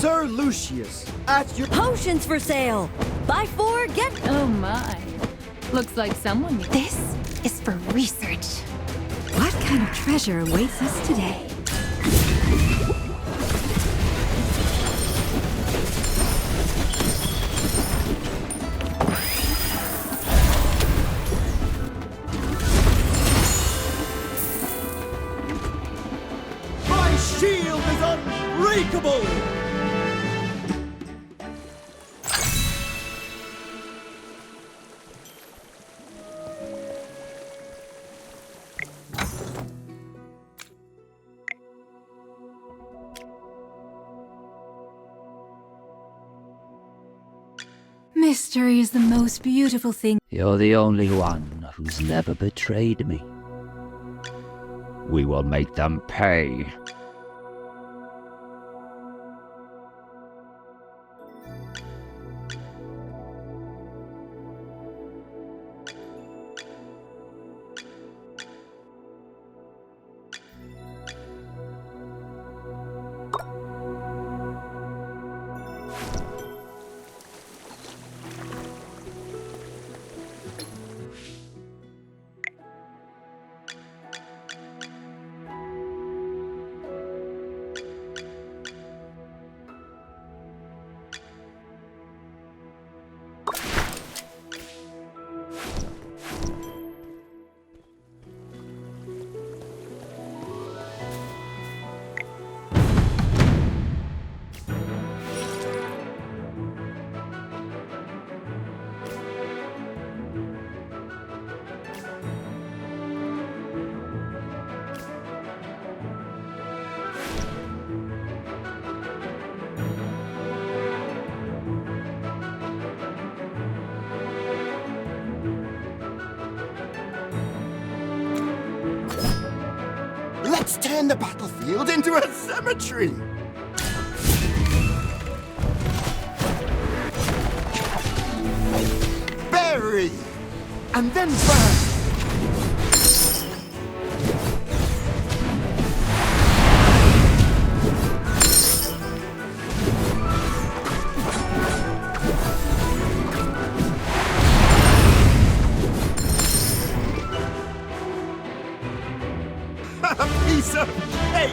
Sir Lucius, at your... Potions for sale! Buy 4, get... Oh my. Looks like someone... This is for research. What kind of treasure awaits us today? My shield is unbreakable! Mystery is the most beautiful thing. You're the only one who's never betrayed me. We will make them pay. Let's turn the battlefield into a cemetery! Bury! And then burn! A piece of cake!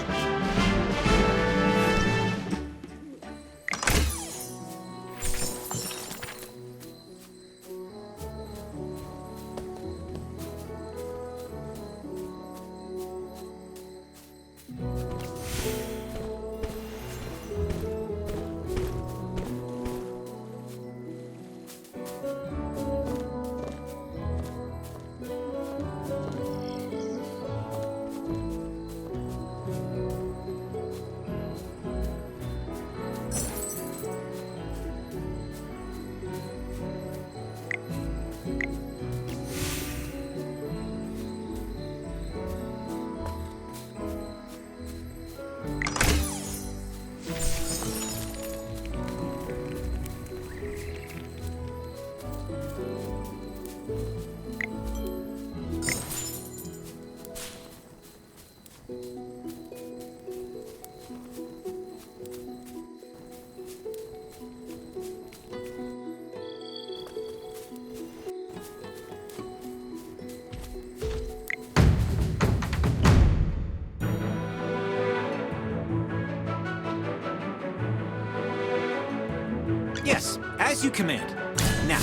Yes, as you command. Now,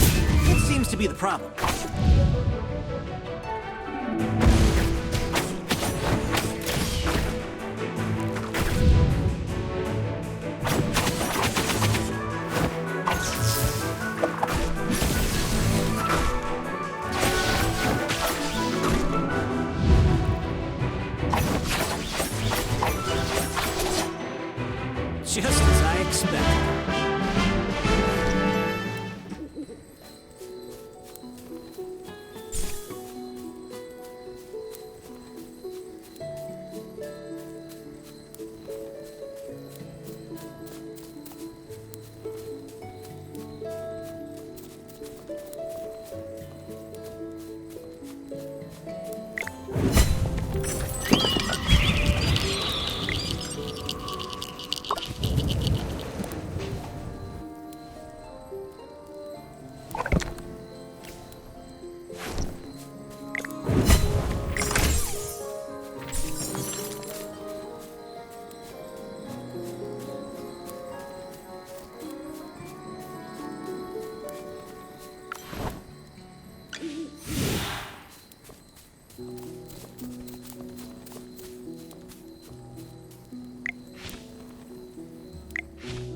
What seems to be the problem? Just as I expected.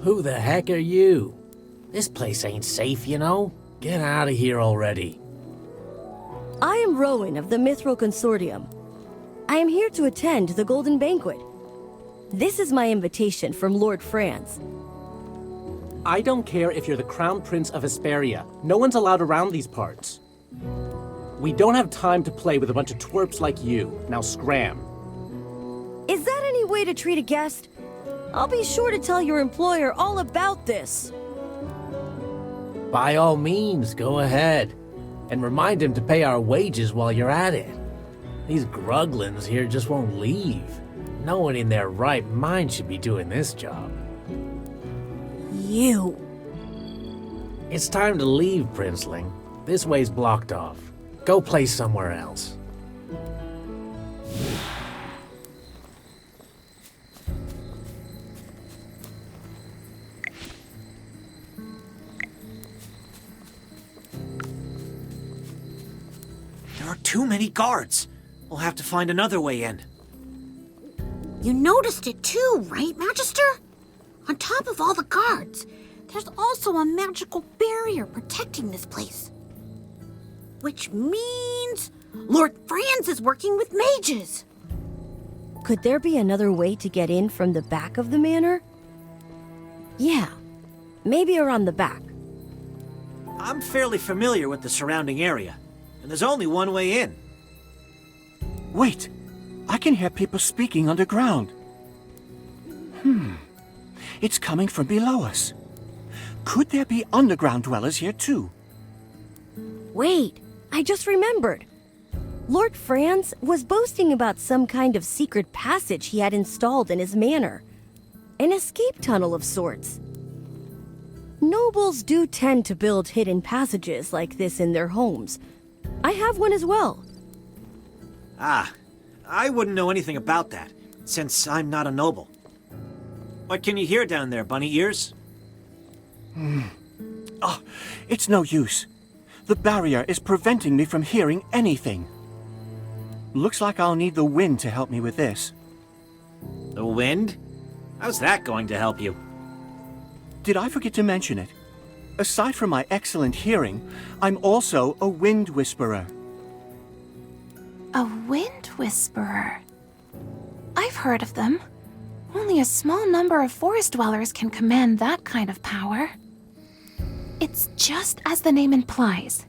Who the heck are you? This place ain't safe, you know? Get out of here already. I am Rowan of the Mithril Consortium. I am here to attend the Golden Banquet. This is my invitation from Lord Franz. I don't care if you're the Crown Prince of Hesperia. No one's allowed around these parts. We don't have time to play with a bunch of twerps like you. Now scram. Is that any way to treat a guest? I'll be sure to tell your employer all about this. By all means, go ahead. And remind him to pay our wages while you're at it. These gruglins here just won't leave. No one in their right mind should be doing this job. You. It's time to leave, Princeling. This way's blocked off. Go play somewhere else. There are too many guards. We'll have to find another way in. You noticed it too, right, Magister? On top of all the guards, there's also a magical barrier protecting this place. Which means Lord Franz is working with mages. Could there be another way to get in from the back of the manor? Yeah, maybe around the back. I'm fairly familiar with the surrounding area, and there's only one way in. Wait, I can hear people speaking underground. It's coming from below us. Could there be underground dwellers here too? Wait, I just remembered. Lord Franz was boasting about some kind of secret passage he had installed in his manor. An escape tunnel of sorts. Nobles do tend to build hidden passages like this in their homes. I have one as well. Ah, I wouldn't know anything about that, since I'm not a noble. What can you hear down there, bunny ears? Oh, it's no use. The barrier is preventing me from hearing anything. Looks like I'll need the wind to help me with this. The wind? How's that going to help you? Did I forget to mention it? Aside from my excellent hearing, I'm also a wind whisperer. A wind whisperer. I've heard of them. Only a small number of forest dwellers can command that kind of power. It's just as the name implies.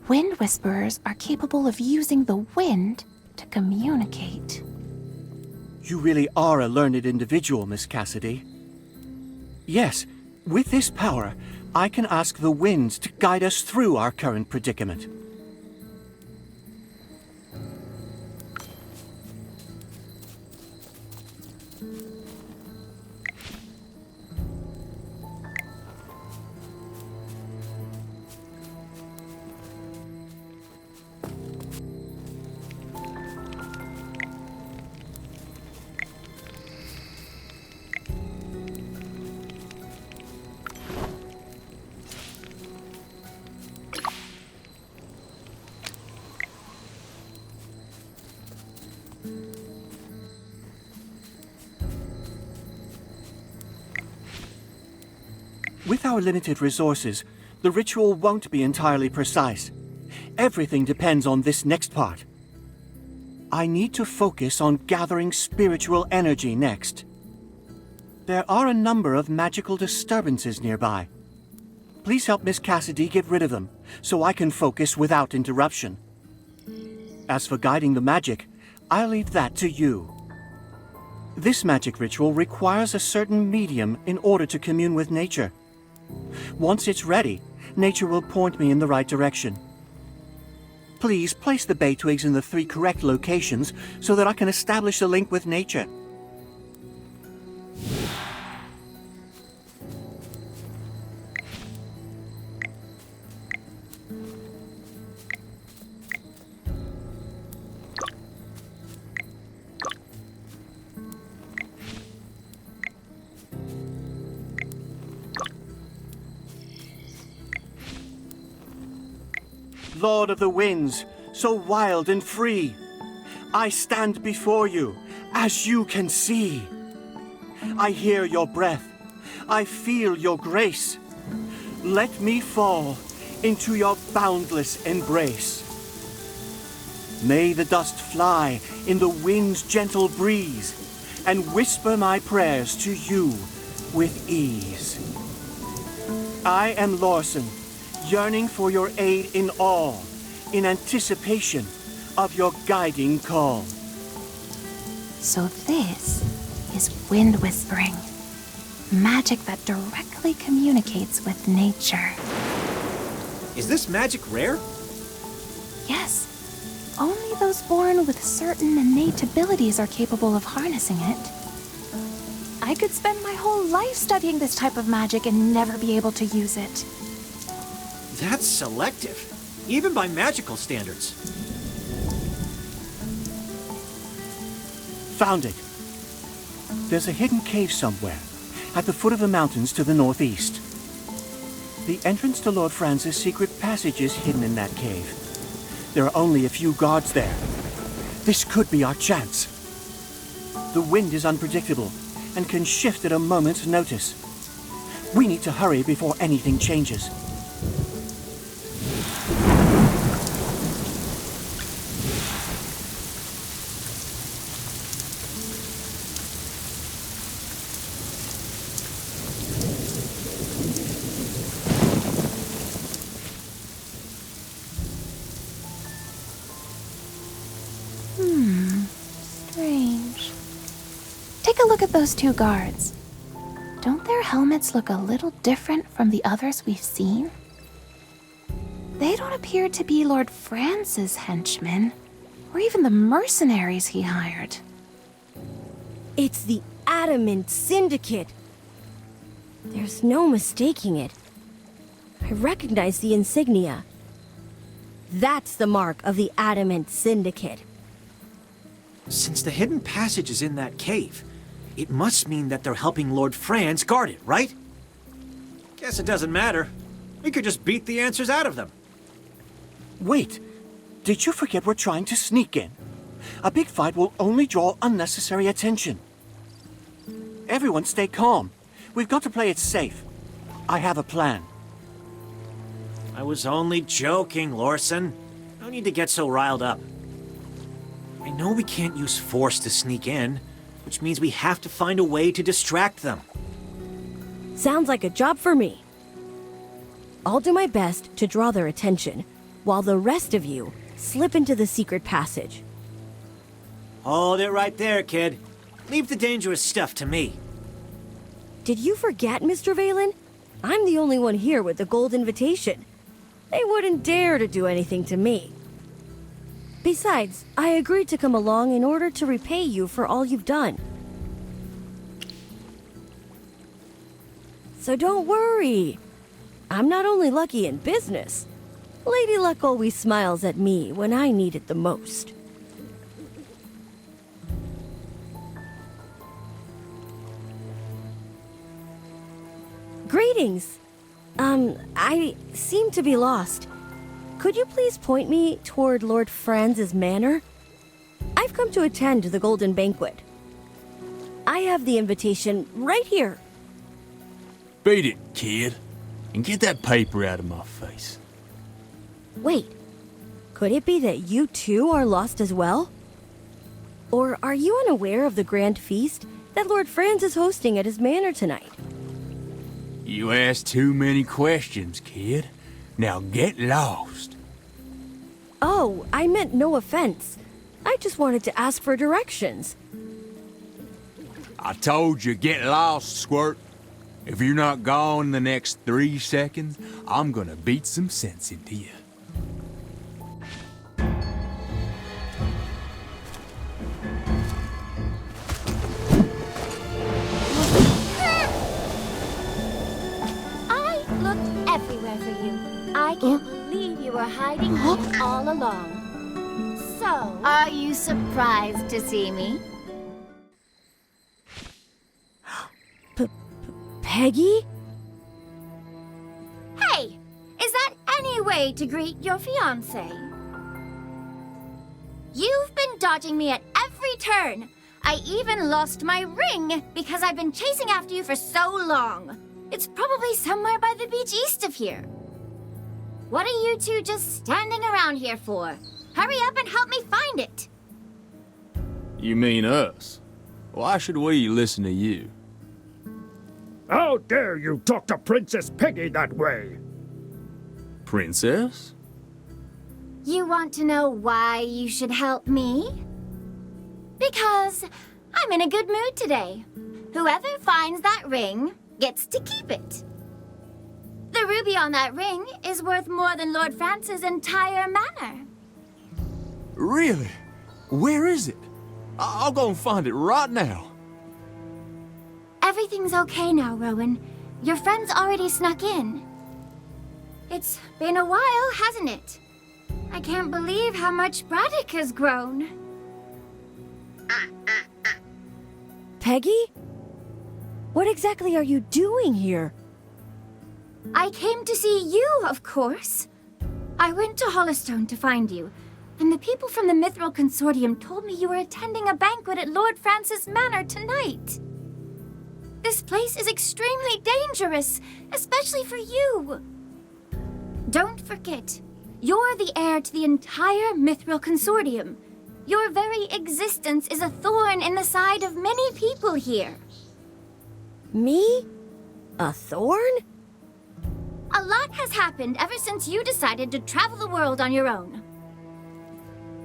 Wind whisperers are capable of using the wind to communicate. You really are a learned individual, Miss Cassidy. Yes, with this power, I can ask the winds to guide us through our current predicament. With our limited resources, the ritual won't be entirely precise. Everything depends on this next part. I need to focus on gathering spiritual energy next. There are a number of magical disturbances nearby. Please help Miss Cassidy get rid of them, so I can focus without interruption. As for guiding the magic, I'll leave that to you. This magic ritual requires a certain medium in order to commune with nature. Once it's ready, nature will point me in the right direction. Please place the bay twigs in the 3 correct locations so that I can establish a link with nature. Lord of the winds, so wild and free, I stand before you, as you can see. I hear your breath, I feel your grace. Let me fall into your boundless embrace. May the dust fly in the wind's gentle breeze, and whisper my prayers to you with ease. I am Lorson, yearning for your aid in all, in anticipation of your guiding call. So this is wind whispering. Magic that directly communicates with nature. Is this magic rare? Yes. Only those born with certain innate abilities are capable of harnessing it. I could spend my whole life studying this type of magic and never be able to use it. That's selective, even by magical standards. Found it. There's a hidden cave somewhere, at the foot of the mountains to the northeast. The entrance to Lord Franz's secret passage is hidden in that cave. There are only a few guards there. This could be our chance. The wind is unpredictable and can shift at a moment's notice. We need to hurry before anything changes. Strange. Take a look at those 2 guards. Don't their helmets look a little different from the others we've seen? They don't appear to be Lord Franz's henchmen, or even the mercenaries he hired. It's the Adamant Syndicate. There's no mistaking it. I recognize the insignia. That's the mark of the Adamant Syndicate. Since the hidden passage is in that cave, it must mean that they're helping Lord Franz guard it, right? Guess it doesn't matter. We could just beat the answers out of them. Wait, did you forget we're trying to sneak in? A big fight will only draw unnecessary attention. Everyone stay calm. We've got to play it safe. I have a plan. I was only joking, Lorson. No need to get so riled up. I know we can't use force to sneak in, which means we have to find a way to distract them. Sounds like a job for me. I'll do my best to draw their attention, while the rest of you slip into the secret passage. Hold it right there, kid. Leave the dangerous stuff to me. Did you forget, Mr. Valen? I'm the only one here with the gold invitation. They wouldn't dare to do anything to me. Besides, I agreed to come along in order to repay you for all you've done. So don't worry. I'm not only lucky in business. Lady Luck always smiles at me when I need it the most. Greetings. I seem to be lost. Could you please point me toward Lord Franz's manor? I've come to attend the Golden Banquet. I have the invitation right here. Beat it, kid. And get that paper out of my face. Wait, could it be that you too are lost as well? Or are you unaware of the grand feast that Lord Franz is hosting at his manor tonight? You asked too many questions, kid. Now get lost. Oh, I meant no offense. I just wanted to ask for directions. I told you, get lost, Squirt. If you're not gone in the next 3 seconds, I'm gonna beat some sense into you. I looked everywhere for you. I can't believe you were hiding here all along. So, are you surprised to see me? Peggy? Hey, is that any way to greet your fiancé? You've been dodging me at every turn. I even lost my ring because I've been chasing after you for so long. It's probably somewhere by the beach east of here. What are you two just standing around here for? Hurry up and help me find it. You mean us? Why should we listen to you? How dare you talk to Princess Peggy that way? Princess? You want to know why you should help me? Because I'm in a good mood today. Whoever finds that ring gets to keep it. The ruby on that ring is worth more than Lord Francis' entire manor. Really? Where is it? I'll go and find it right now. Everything's okay now, Rowan. Your friend's already snuck in. It's been a while, hasn't it? I can't believe how much Braddock has grown. Peggy? What exactly are you doing here? I came to see you, of course. I went to Hollowstone to find you, and the people from the Mithril Consortium told me you were attending a banquet at Lord Francis' manor tonight. This place is extremely dangerous, especially for you. Don't forget, you're the heir to the entire Mithril Consortium. Your very existence is a thorn in the side of many people here. Me? A thorn? A lot has happened ever since you decided to travel the world on your own.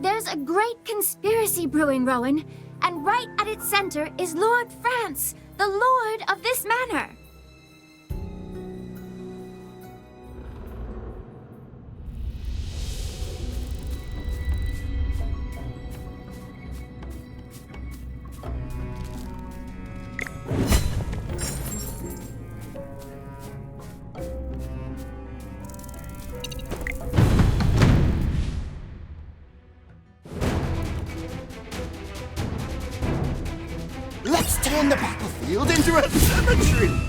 There's a great conspiracy brewing, Rowan, and right at its center is Lord France, the lord of this manor. Let's turn the battlefield into a cemetery!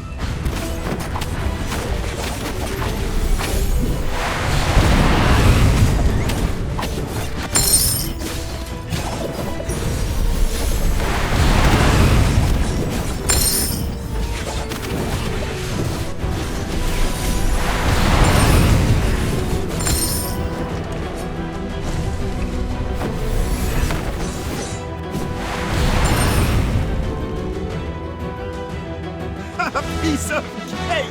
A piece of cake!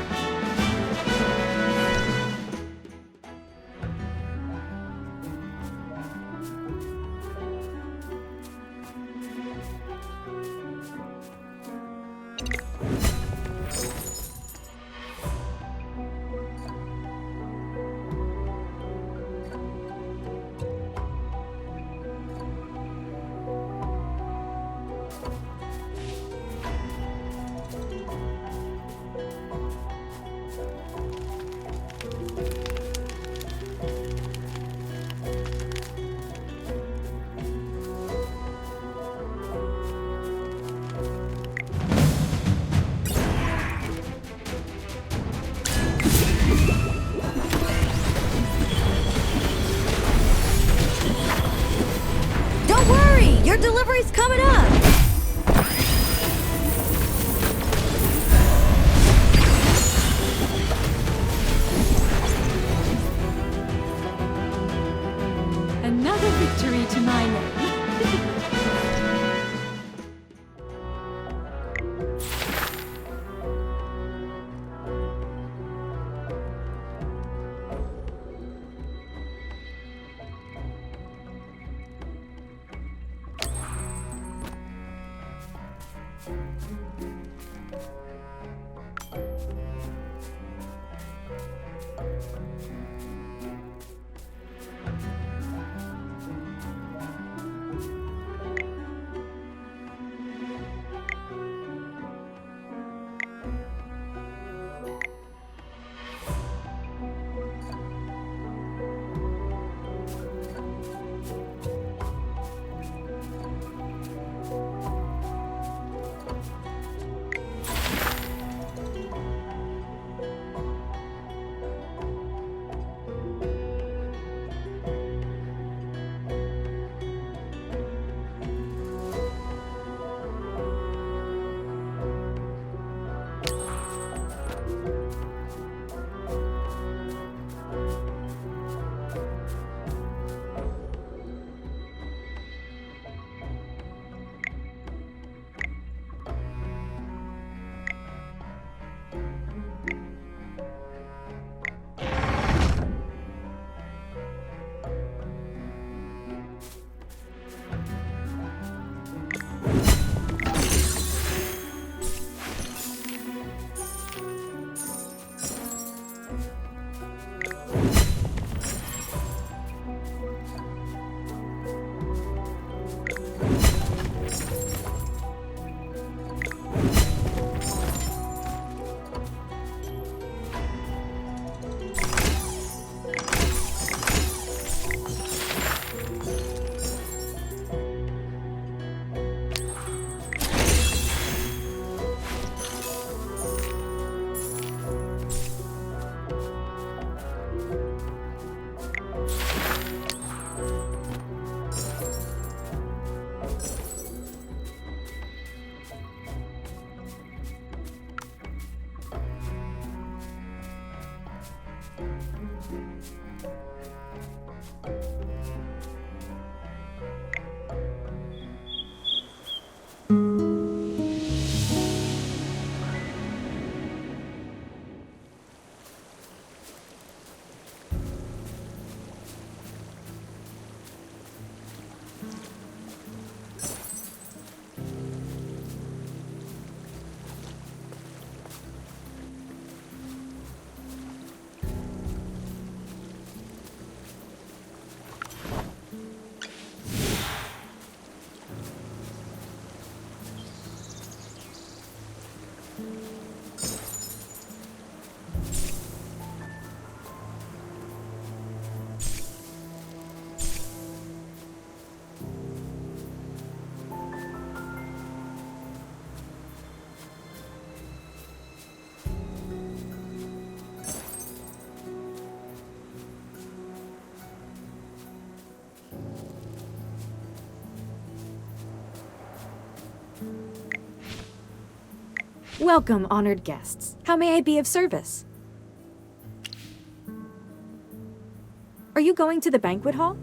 Don't worry! Your delivery's coming up! Another victory to my name. Welcome, honored guests. How may I be of service? Are you going to the banquet hall?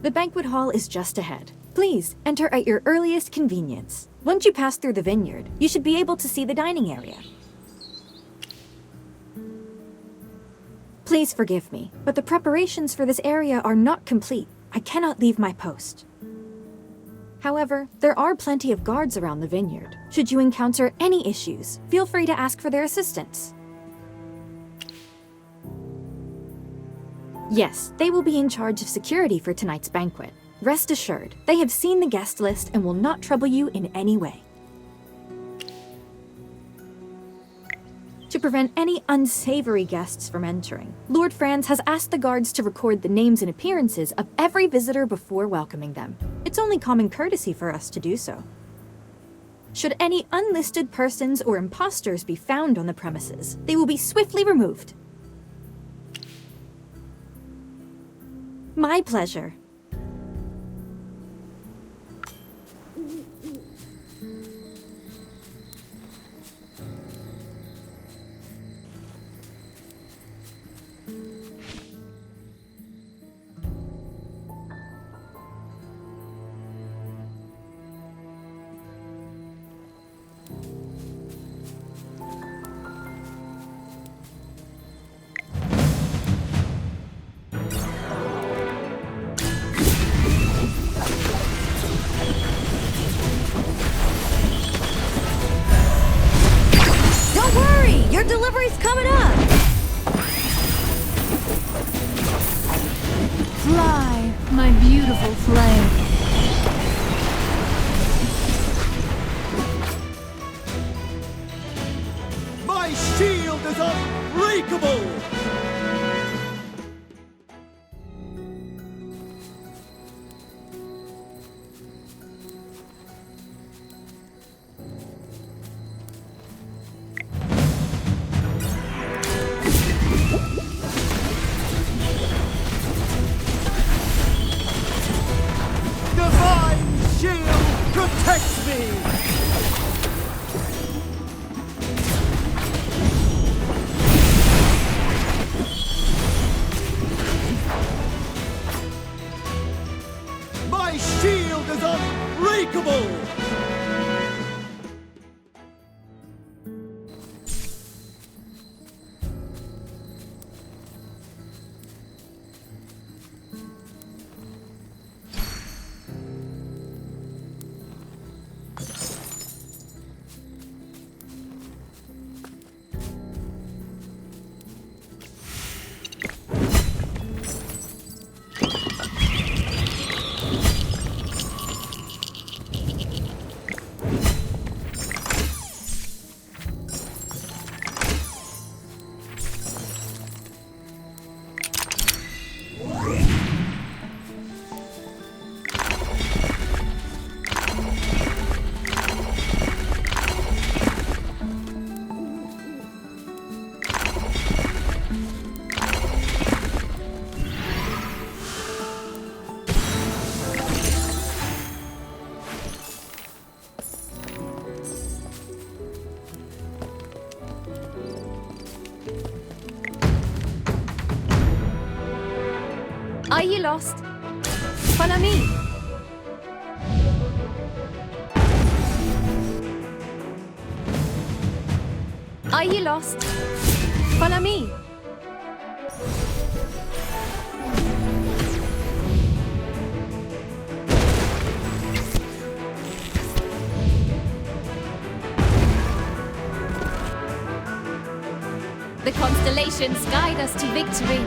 The banquet hall is just ahead. Please, enter at your earliest convenience. Once you pass through the vineyard, you should be able to see the dining area. Please forgive me, but the preparations for this area are not complete. I cannot leave my post. However, there are plenty of guards around the vineyard. Should you encounter any issues, feel free to ask for their assistance. Yes, they will be in charge of security for tonight's banquet. Rest assured, they have seen the guest list and will not trouble you in any way. To prevent any unsavory guests from entering, Lord Franz has asked the guards to record the names and appearances of every visitor before welcoming them. It's only common courtesy for us to do so. Should any unlisted persons or imposters be found on the premises, they will be swiftly removed. My pleasure. It's coming up! Fly, my beautiful flame. My shield is unbreakable! Divine shield protects me! My shield is unbreakable! Are you lost? Follow me. Are you lost? Follow me. The constellations guide us to victory.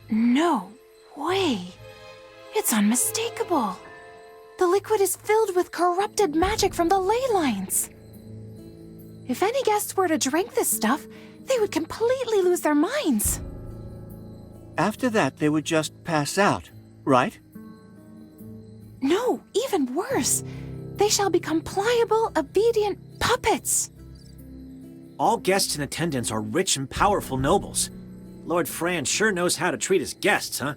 No way! It's unmistakable! The liquid is filled with corrupted magic from the ley lines. If any guests were to drink this stuff, they would completely lose their minds. After that, they would just pass out, right? No, even worse. They shall become pliable, obedient puppets. All guests in attendance are rich and powerful nobles. Lord Fran sure knows how to treat his guests, huh?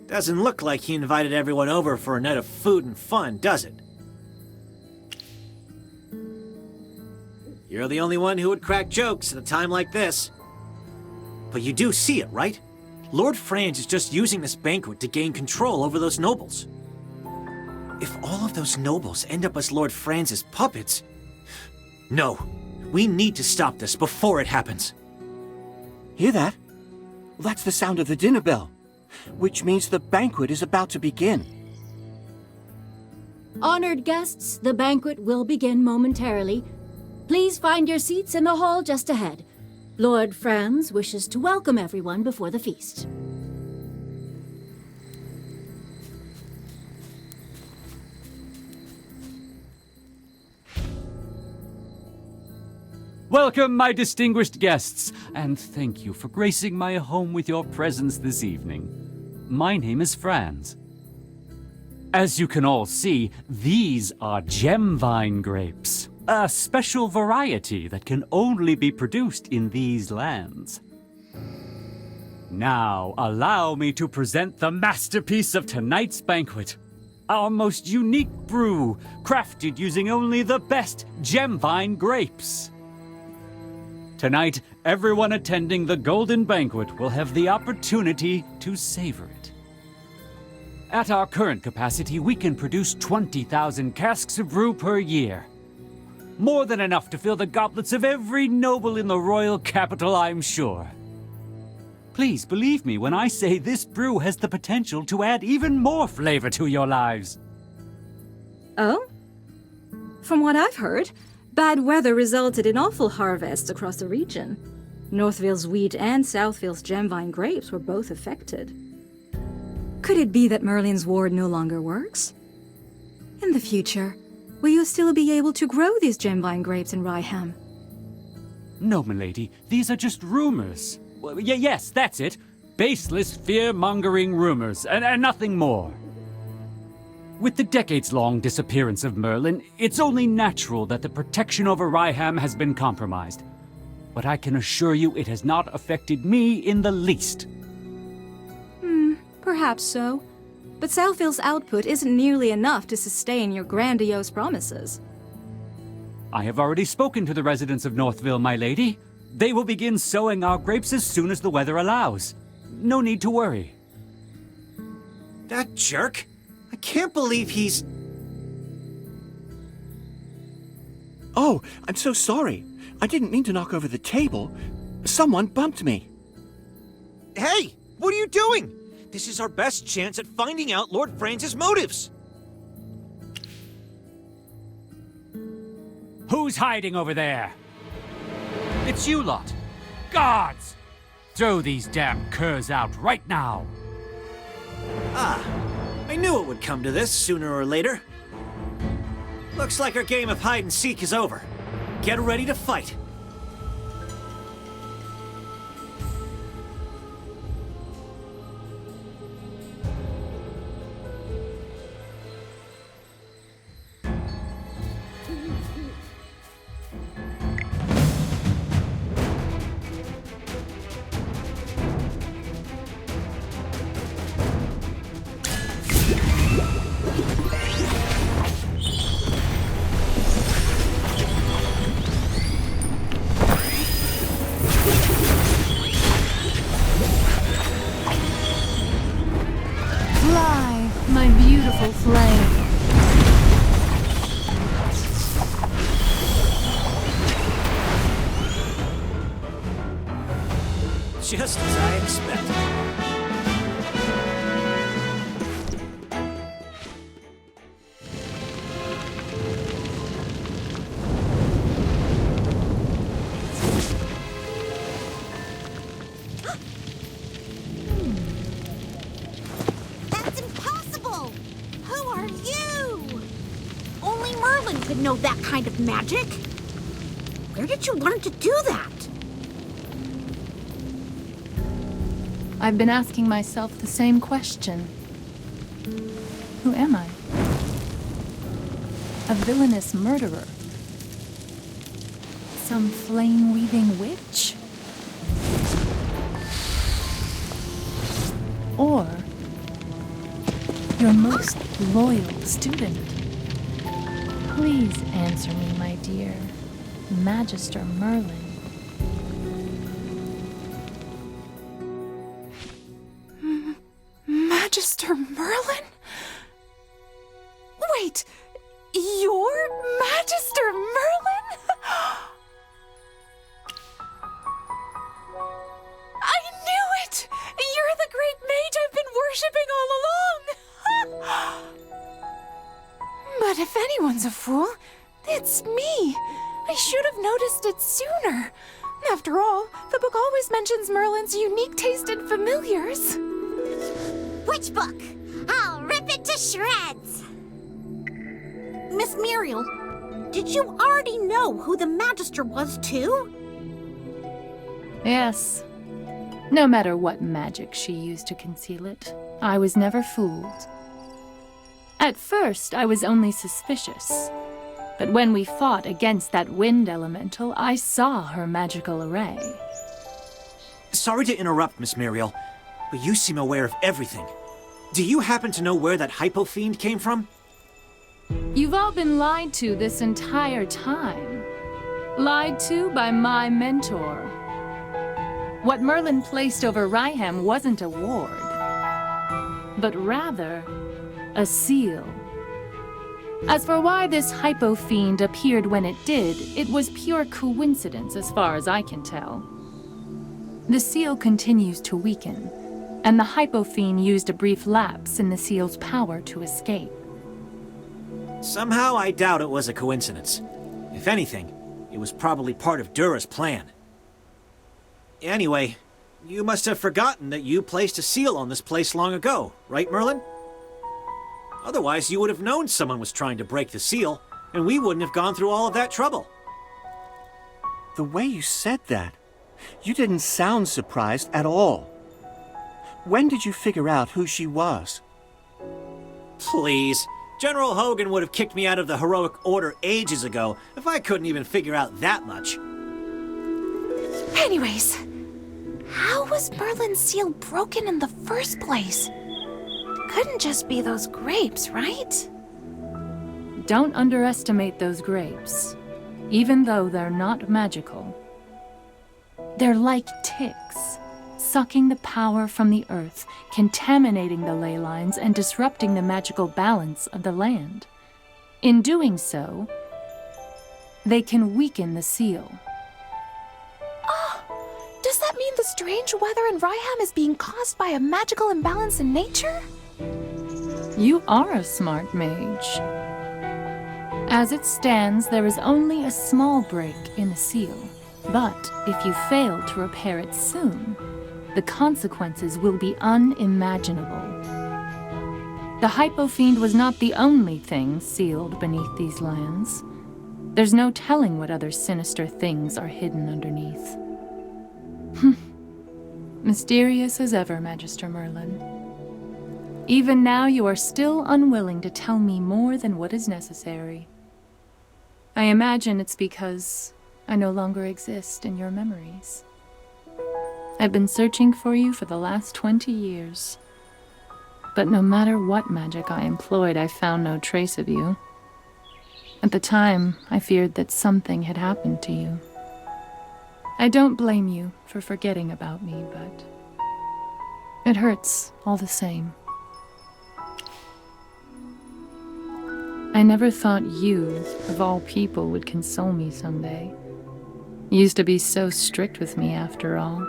Doesn't look like he invited everyone over for a night of food and fun, does it? You're the only one who would crack jokes at a time like this. But you do see it, right? Lord Franz is just using this banquet to gain control over those nobles. If all of those nobles end up as Lord Franz's puppets... No, we need to stop this before it happens. Hear that? That's the sound of the dinner bell, which means the banquet is about to begin. Honored guests, the banquet will begin momentarily. Please find your seats in the hall just ahead. Lord Franz wishes to welcome everyone before the feast. Welcome, my distinguished guests, and thank you for gracing my home with your presence this evening. My name is Franz. As you can all see, these are gemvine grapes, a special variety that can only be produced in these lands. Now, allow me to present the masterpiece of tonight's banquet. Our most unique brew, crafted using only the best Gemvine grapes. Tonight, everyone attending the Golden Banquet will have the opportunity to savor it. At our current capacity, we can produce 20,000 casks of brew per year. More than enough to fill the goblets of every noble in the royal capital, I'm sure. Please believe me when I say this brew has the potential to add even more flavor to your lives. Oh? From what I've heard, bad weather resulted in awful harvests across the region. Northville's wheat and Southville's Gemvine grapes were both affected. Could it be that Merlin's ward no longer works? In the future, will you still be able to grow these Gemvine grapes in Ryham? No, milady, these are just rumors. Well, yes, that's it. Baseless, fear-mongering rumors, and nothing more. With the decades-long disappearance of Merlin, it's only natural that the protection over Ryham has been compromised. But I can assure you it has not affected me in the least. Perhaps so. But Southville's output isn't nearly enough to sustain your grandiose promises. I have already spoken to the residents of Northville, my lady. They will begin sowing our grapes as soon as the weather allows. No need to worry. That jerk? I can't believe he's... Oh, I'm so sorry. I didn't mean to knock over the table. Someone bumped me. Hey! What are you doing? This is our best chance at finding out Lord Francis' motives. Who's hiding over there? It's you lot. Guards! Throw these damn curs out right now. Ah, I knew it would come to this sooner or later. Looks like our game of hide and seek is over. Get ready to fight. Fly, my beautiful flame. Just as I expected. That's impossible! Who are you? Only Merlin could know that kind of magic. Where did you learn to do that? I've been asking myself the same question. Who am I? A villainous murderer? Some flame-weaving witch? Or your most loyal student? Please answer me, my dear Magister Merlin. Magister Merlin? Wait, you're Magister Merlin? I knew it! You're the great mage I've been worshipping all along! But if anyone's a fool, it's me. I should have noticed it sooner. After all, the book always mentions Merlin's unique taste in familiars. Which book? I'll rip it to shreds! Miss Muriel, did you already know who the Magister was, too? Yes. No matter what magic she used to conceal it, I was never fooled. At first, I was only suspicious. But when we fought against that wind elemental, I saw her magical array. Sorry to interrupt, Miss Muriel. but you seem aware of everything. Do you happen to know where that hypo fiend came from? You've all been lied to this entire time. Lied to by my mentor. What Merlin placed over Ryham wasn't a ward, but rather a seal. As for why this hypo fiend appeared when it did, it was pure coincidence as far as I can tell. The seal continues to weaken, and the hypo fiend used a brief lapse in the seal's power to escape. Somehow I doubt it was a coincidence. If anything, it was probably part of Dura's plan. Anyway, you must have forgotten that you placed a seal on this place long ago, right, Merlin? Otherwise, you would have known someone was trying to break the seal, and we wouldn't have gone through all of that trouble. The way you said that, you didn't sound surprised at all. When did you figure out who she was? Please. General Hogan would have kicked me out of the Heroic Order ages ago if I couldn't even figure out that much. Anyways, how was Merlin's seal broken in the first place? Couldn't just be those grapes, right? Don't underestimate those grapes, even though they're not magical. They're like ticks, sucking the power from the earth, contaminating the ley lines, and disrupting the magical balance of the land. In doing so, they can weaken the seal. Does that mean the strange weather in Ryham is being caused by a magical imbalance in nature? You are a smart mage. As it stands, there is only a small break in the seal. But if you fail to repair it soon, the consequences will be unimaginable. The Hypo Fiend was not the only thing sealed beneath these lands. There's no telling what other sinister things are hidden underneath. Mysterious as ever, Magister Merlin. Even now you are still unwilling to tell me more than what is necessary. I imagine it's because I no longer exist in your memories. I've been searching for you for the last 20 years. But no matter what magic I employed, I found no trace of you. At the time, I feared that something had happened to you. I don't blame you for forgetting about me, but it hurts all the same. I never thought you, of all people, would console me someday. You used to be so strict with me after all.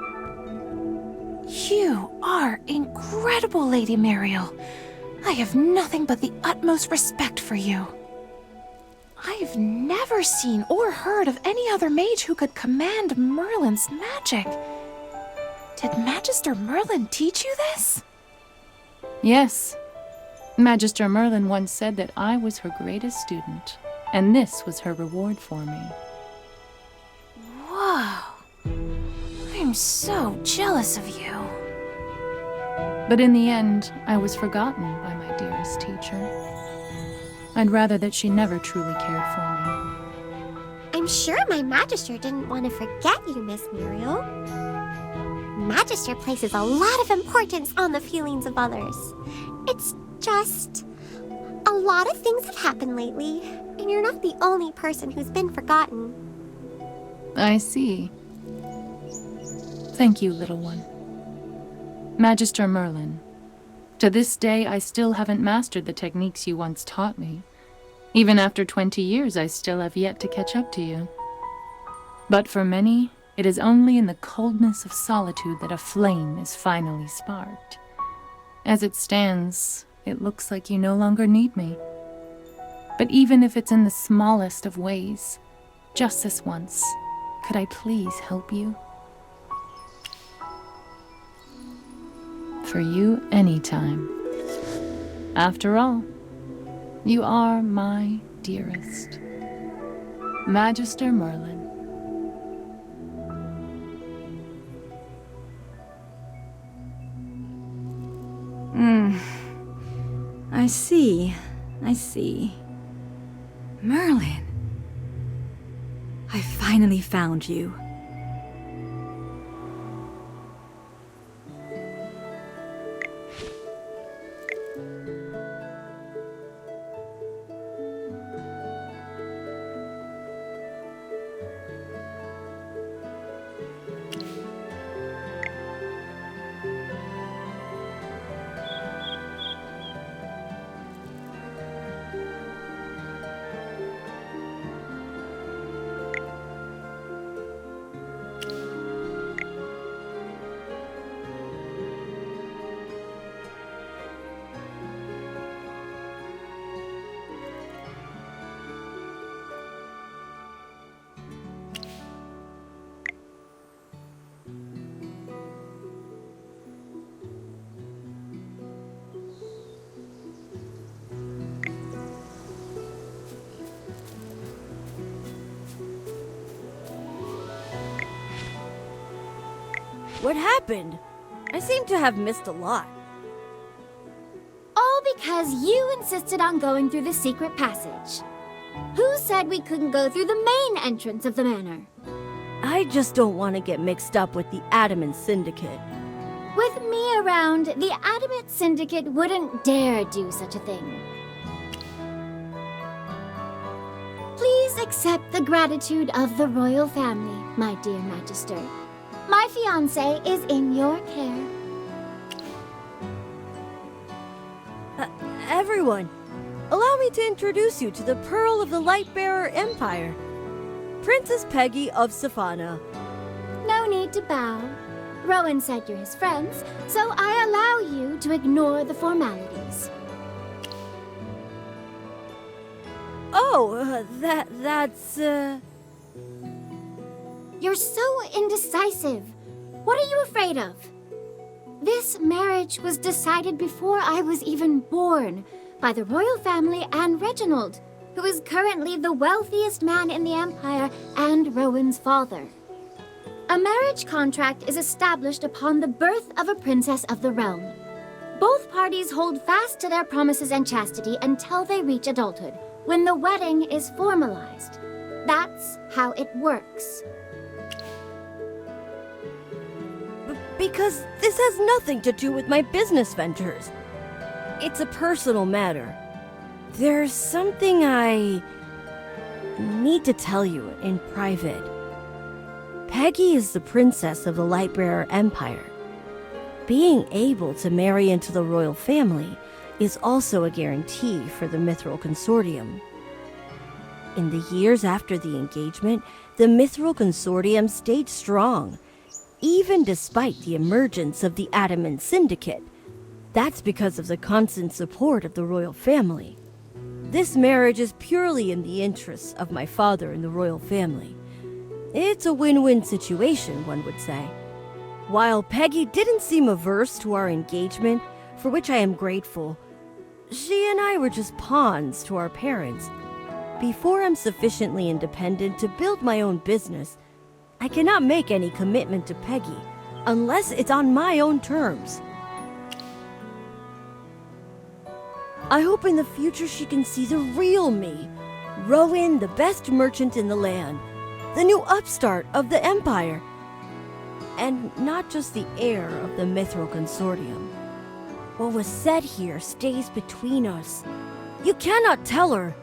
You are incredible, Lady Muriel. I have nothing but the utmost respect for you. I've never seen or heard of any other mage who could command Merlin's magic. Did Magister Merlin teach you this? Yes. Magister Merlin once said that I was her greatest student, and this was her reward for me. Whoa. I'm so jealous of you. But in the end, I was forgotten by my dearest teacher. I'd rather that she never truly cared for me. I'm sure my Magister didn't want to forget you, Miss Muriel. Magister places a lot of importance on the feelings of others. It's just a lot of things have happened lately, and you're not the only person who's been forgotten. I see. Thank you, little one. Magister Merlin, to this day I still haven't mastered the techniques you once taught me. Even after 20 years, I still have yet to catch up to you. But for many, it is only in the coldness of solitude that a flame is finally sparked. As it stands, it looks like you no longer need me. But even if it's in the smallest of ways, just this once, could I please help you? For you, anytime. After all, you are my dearest. Magister Merlin. I see. Merlin. I finally found you. What happened? I seem to have missed a lot. All because you insisted on going through the secret passage. Who said we couldn't go through the main entrance of the manor? I just don't want to get mixed up with the Adamant Syndicate. With me around, the Adamant Syndicate wouldn't dare do such a thing. Please accept the gratitude of the royal family, my dear Magister. My fiancé is in your care. Everyone, allow me to introduce you to the Pearl of the Lightbearer Empire, Princess Peggy of Safana. No need to bow. Rowan said you're his friends, so I allow you to ignore the formalities. Oh, that's... You're so indecisive. What are you afraid of? This marriage was decided before I was even born by the royal family and Reginald, who is currently the wealthiest man in the Empire and Rowan's father. A marriage contract is established upon the birth of a princess of the realm. Both parties hold fast to their promises and chastity until they reach adulthood, when the wedding is formalized. That's how it works. Because this has nothing to do with my business ventures. It's a personal matter. There's something I need to tell you in private. Peggy is the princess of the Lightbearer Empire. Being able to marry into the royal family is also a guarantee for the Mithril Consortium. In the years after the engagement, the Mithril Consortium stayed strong, even despite the emergence of the Adamant Syndicate. That's because of the constant support of the royal family. This marriage is purely in the interests of my father and the royal family. It's a win-win situation, one would say. While Peggy didn't seem averse to our engagement, for which I am grateful, she and I were just pawns to our parents. Before I'm sufficiently independent to build my own business, I cannot make any commitment to Peggy unless it's on my own terms. I hope in the future she can see the real me, Rowan, the best merchant in the land, the new upstart of the Empire, and not just the heir of the Mithril Consortium. What was said here stays between us. You cannot tell her.